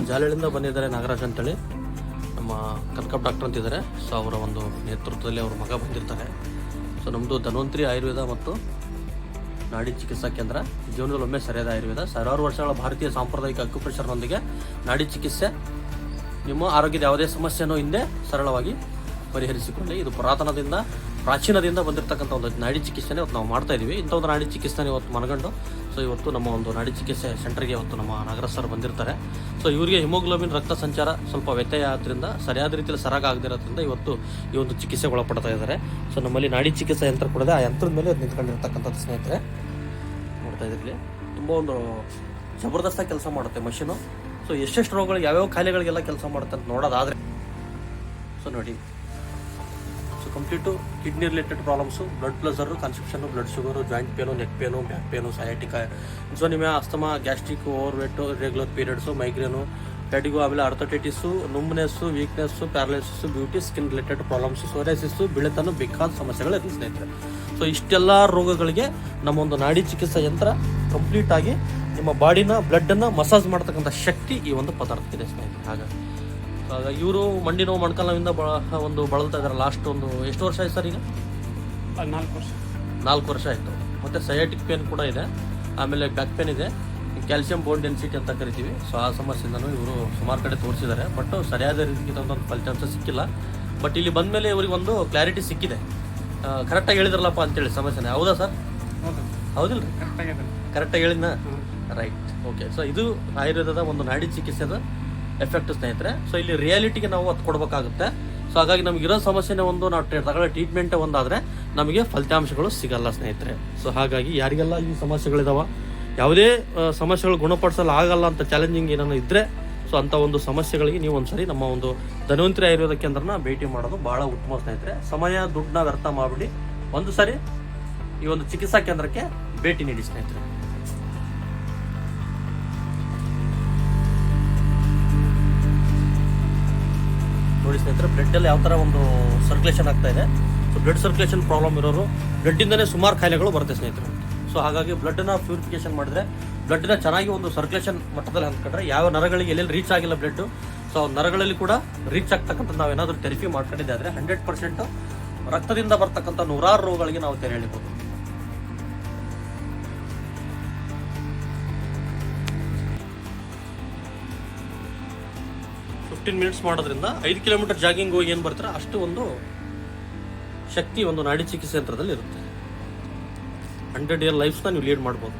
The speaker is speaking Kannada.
ಜಾಲಹಳ್ಳಿಯಿಂದ ಬಂದಿದ್ದಾರೆ ನಾಗರಾಜ್ ಅಂತೇಳಿ, ನಮ್ಮ ಕನಕಪ್ಪ ಡಾಕ್ಟರ್ ಅಂತಿದ್ದಾರೆ. ಸೊ ಅವರ ಒಂದು ನೇತೃತ್ವದಲ್ಲಿ ಅವ್ರ ಮಗ ಬಂದಿರ್ತಾರೆ. ಸೊ ನಮ್ಮದು ಧನ್ವಂತರಿ ಆಯುರ್ವೇದ ಮತ್ತು ನಾಡಿ ಚಿಕಿತ್ಸಾ ಕೇಂದ್ರ, ಜೀವನದಲ್ಲಿ ಒಮ್ಮೆ ಸರಿಯಾದ ಆಯುರ್ವೇದ. ಸಾವಿರಾರು ವರ್ಷಗಳ ಭಾರತೀಯ ಸಾಂಪ್ರದಾಯಿಕ ಅಕ್ಯುಪ್ರೆಷರ್ನೊಂದಿಗೆ ನಾಡಿ ಚಿಕಿತ್ಸೆ ನಿಮ್ಮ ಆರೋಗ್ಯದ ಯಾವುದೇ ಸಮಸ್ಯೆಯನ್ನು ಹಿಂದೆ ಸರಳವಾಗಿ ಪರಿಹರಿಸಿಕೊಳ್ಳಿ. ಇದು ಪ್ರಾಚೀನದಿಂದ ಬಂದಿರತಕ್ಕಂಥ ಒಂದು ನಾಡಿ ಚಿಕಿತ್ಸೆನೇ ಇವತ್ತು ನಾವು ಮಾಡ್ತಾ ಇದ್ದೀವಿ. ಇಂಥ ಒಂದು ನಾಡಿ ಚಿಕಿತ್ಸೆನೇ ಇವತ್ತು ಮನಗಂಡು ಸೊ ಇವತ್ತು ನಮ್ಮ ಒಂದು ನಾಡಿ ಚಿಕಿತ್ಸೆ ಸೆಂಟರ್ಗೆ ಇವತ್ತು ನಮ್ಮ ನಾಗರಾಜ್ ಸರ್ ಬಂದಿರ್ತಾರೆ. ಸೊ ಇವರಿಗೆ ಹಿಮೋಗ್ಲೋಬಿನ್ ರಕ್ತ ಸಂಚಾರ ಸ್ವಲ್ಪ ವ್ಯತ್ಯಯ ಆದ್ದರಿಂದ ಸರಿಯಾದ ರೀತಿಯಲ್ಲಿ ಸರಾಗ ಆಗದಿರೋದ್ರಿಂದ ಇವತ್ತು ಈ ಒಂದು ಚಿಕಿತ್ಸೆಗೆ ಒಳಪಡ್ತಾ ಇದ್ದಾರೆ. ಸೊ ನಮ್ಮಲ್ಲಿ ನಾಡಿ ಚಿಕಿತ್ಸಾ ಯಂತ್ರ ಕೂಡ ಆ ಯಂತ್ರದ ಮೇಲೆ ನಿಂತ್ಕೊಂಡಿರ್ತಕ್ಕಂಥದ್ದು ಸ್ನೇಹಿತರೆ ನೋಡ್ತಾ ಇದ್ರಲ್ಲಿ ತುಂಬ ಒಂದು ಜಬರ್ದಸ್ತಾಗಿ ಕೆಲಸ ಮಾಡುತ್ತೆ ಮಷೀನು. ಸೊ ಎಷ್ಟೆಷ್ಟು ರೋಗಗಳಿಗೆ ಯಾವ್ಯಾವ ಕಾಯಿಲೆಗಳಿಗೆಲ್ಲ ಕೆಲಸ ಮಾಡುತ್ತೆ ಅಂತ ನೋಡೋದಾದರೆ ಸೊ ನೋಡಿ, so complete kidney related problems, blood pressure, constipation, blood sugar, joint pain, neck pain, back pain, sciatica, insomnia, asthma, gastric, over weight, regular periods, migraine, ಪೆಡಿಗು, ಆಮೇಲೆ arthritis, numbness, weakness, paralysis, beauty, skin related problems, psoriasis, ಬಿಳೆತನ ಬೇಕಾದ ಸಮಸ್ಯೆಗಳು ಇರುತ್ತೆ ಸ್ನೇಹಿತರೆ. ಸೊ ಇಷ್ಟೆಲ್ಲ ರೋಗಗಳಿಗೆ ನಮ್ಮ ಒಂದು ನಾಡಿ ಚಿಕಿತ್ಸಾ ಯಂತ್ರ ಕಂಪ್ಲೀಟ್ ಆಗಿ ನಿಮ್ಮ ಬಾಡಿನ ಬ್ಲಡ್ಡನ್ನು ಮಸಾಜ್ ಮಾಡ್ತಕ್ಕಂಥ ಶಕ್ತಿ ಈ ಒಂದು ಪದಾರ್ಥಕ್ಕಿದೆ ಸ್ನೇಹಿತರೆ. ಹಾಗಾಗಿ ಇವರು ಮಂಡಿ ನೋವು ಮೊಣಕಾಲು ನೋವಿಂದ ಒಂದು ಬಳಲ್ತಾ ಇದ್ದಾರೆ. ಲಾಸ್ಟ್ ಒಂದು ಎಷ್ಟು ವರ್ಷ ಆಯ್ತು ಸರ್? ಈಗ 4 ವರ್ಷ ಆಯಿತು. ಮತ್ತು ಸಯಾಟಿಕ್ ಪೇನ್ ಕೂಡ ಇದೆ, ಆಮೇಲೆ ಬ್ಯಾಕ್ ಪೇನ್ ಇದೆ, ಕ್ಯಾಲ್ಸಿಯಂ ಬೋನ್ ಡೆನ್ಸಿಟಿ ಅಂತ ಕರಿತೀವಿ. ಸೊ ಆ ಸಮಸ್ಯೆಯಿಂದನೂ ಇವರು ಸುಮಾರು ಕಡೆ ತೋರಿಸಿದ್ದಾರೆ, ಬಟ್ ಸರಿಯಾದ ರೀತಿಯಿಂದ ಫಲಿತಾಂಶ ಸಿಕ್ಕಿಲ್ಲ. ಬಟ್ ಇಲ್ಲಿ ಬಂದ ಮೇಲೆ ಇವರಿಗೆ ಒಂದು ಕ್ಲಾರಿಟಿ ಸಿಕ್ಕಿದೆ. ಕರೆಕ್ಟಾಗಿ ಹೇಳಿದ್ರಲ್ಲಪ್ಪ ಅಂತೇಳಿ ಸಮಸ್ಯೆನೇ. ಹೌದಾ ಸರ್? ಹೌದಿಲ್ಲ ರೀ? ಕರೆಕ್ಟಾಗಿ ಹೇಳಿದ್ನಾ? Right, okay. ಸೊ ಇದು ಆಯುರ್ವೇದದ ಒಂದು ನಾಡಿ ಚಿಕಿತ್ಸೆದ ಎಫೆಕ್ಟ್ ಸ್ನೇಹಿತರೆ. ಸೊ ಇಲ್ಲಿ ರಿಯಾಲಿಟಿಗೆ ನಾವು ಒತ್ತು ಕೊಡಬೇಕಾಗುತ್ತೆ. ಸೊ ಹಾಗಾಗಿ ನಮಗಿರೋ ಸಮಸ್ಯೆನೇ ಒಂದು, ನಾವು ತಗೊಳ್ಳೋ ಟ್ರೀಟ್ಮೆಂಟೇ ಒಂದಾದರೆ ನಮಗೆ ಫಲಿತಾಂಶಗಳು ಸಿಗಲ್ಲ ಸ್ನೇಹಿತರೆ. ಸೊ ಹಾಗಾಗಿ ಯಾರಿಗೆಲ್ಲ ಈ ಸಮಸ್ಯೆಗಳಿದಾವ, ಯಾವುದೇ ಸಮಸ್ಯೆಗಳು ಗುಣಪಡಿಸಲು ಆಗಲ್ಲ ಅಂತ ಚಾಲೆಂಜಿಂಗ್ ಏನಾದ್ರು ಇದ್ದರೆ ಸೊ ಅಂಥ ಒಂದು ಸಮಸ್ಯೆಗಳಿಗೆ ನೀವು ಒಂದ್ಸರಿ ನಮ್ಮ ಒಂದು ಧನ್ವಂತರಿ ಆಯುರ್ವೇದ ಕೇಂದ್ರನ ಭೇಟಿ ಮಾಡೋದು ಭಾಳ ಉತ್ತಮ ಸ್ನೇಹಿತರೆ. ಸಮಯ ದುಡ್ಡನ್ನ ವ್ಯರ್ಥ ಮಾಡಿಬಿಡಿ, ಒಂದು ಸರಿ ಈ ಒಂದು ಚಿಕಿತ್ಸಾ ಕೇಂದ್ರಕ್ಕೆ ಭೇಟಿ ನೀಡಿ ಸ್ನೇಹಿತರೆ. ನೋಡಿ ಸ್ನೇಹಿತರೆ, ಬ್ಲಡ್ಡಲ್ಲಿ ಯಾವ ಥರ ಒಂದು ಸರ್ಕ್ಯುಲೇಷನ್ ಆಗ್ತಾ ಇದೆ. ಸೊ ಬ್ಲಡ್ ಸರ್ಕ್ಯುಲೇಷನ್ ಪ್ರಾಬ್ಲಮ್ ಇರೋರು ಬ್ಲಡ್ಡಿಂದನೇ ಸುಮಾರು ಕಾಯಿಲೆಗಳು ಬರುತ್ತೆ ಸ್ನೇಹಿತರೆ. ಸೊ ಹಾಗಾಗಿ ಬ್ಲಡ್ಡನ್ನ ಪ್ಯೂರಿಫಿಕೇಶನ್ ಮಾಡಿದ್ರೆ, ಬ್ಲಡ್ಡನ್ನ ಚೆನ್ನಾಗಿ ಒಂದು ಸರ್ಕ್ಯುಲೇಷನ್ ಮಟ್ಟದಲ್ಲಿ ಅಂದ್ಕೊಂಡ್ರೆ ಯಾವ ನರಗಳಿಗೆ ಎಲ್ಲೆಲ್ಲಿ ರೀಚ್ ಆಗಿಲ್ಲ ಬ್ಲಡ್, ಸೊ ನರಗಳಲ್ಲಿ ಕೂಡ ರೀಚ್ ಆಗ್ತಕ್ಕಂಥ ನಾವೇನಾದರೂ ಥೆರಪಿ ಮಾಡ್ಕೊಂಡಿದ್ದೆ ಆದರೆ 100% ರಕ್ತದಿಂದ ಬರ್ತಕ್ಕಂಥ 100 ರೋಗಗಳಿಗೆ ನಾವು ತೆರೆ ಎಳಿಬೋದು. ಮಿನಿಟ್ಸ್ ಮಾಡೋದ್ರಿಂದ 5 ಕಿಲೋಮೀಟರ್ ಜಾಗಿಂಗ್ ಹೋಗಿ ಏನು ಬರ್ತಾರೆ ಅಷ್ಟು ಒಂದು ಶಕ್ತಿ ಒಂದು ನಾಡಿ ಚಿಕಿತ್ಸೆ ಯಂತ್ರದಲ್ಲಿ ಇರುತ್ತೆ. 100 ಇಯರ್ ಲೈಫ್ಸ್ನ ನೀವು ಲೀಡ್ ಮಾಡ್ಬೋದು.